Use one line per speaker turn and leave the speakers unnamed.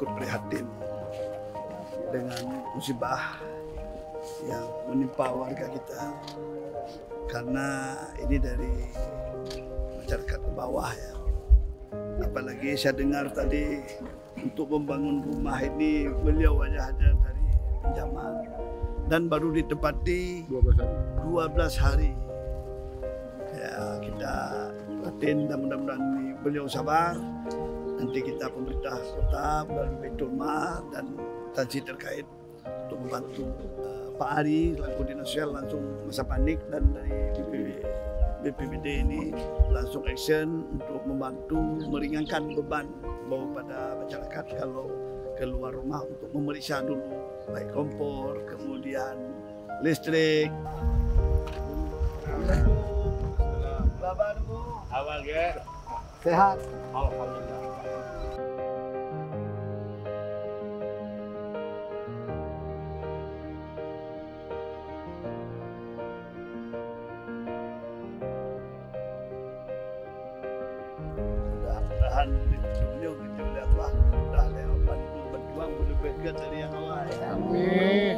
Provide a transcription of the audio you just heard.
ikut prihatin dengan musibah yang menimpa warga kita, karena ini dari masyarakat ke bawah ya. Apalagi saya dengar tadi untuk membangun rumah ini beliau hanya dari pinjaman dan baru ditepati 12 hari. Ya, kita latin dan mudah-mudahan beliau sabar. Nanti kita pemerintah kota melalui Baitul-Mal dan instansi terkait untuk membantu Pak Ari selaku Dinas Sosial langsung masa panik, dan dari BPBD ini langsung action untuk membantu meringankan beban pada masyarakat kalau keluar rumah untuk memeriksa dulu baik kompor, kemudian listrik.
Awal ya.
Sehat.
Alhamdulillah.
Mudah-mudahan beliau oleh Allah sudah lewat berjuang lebih baik dari yang lain.
Amin.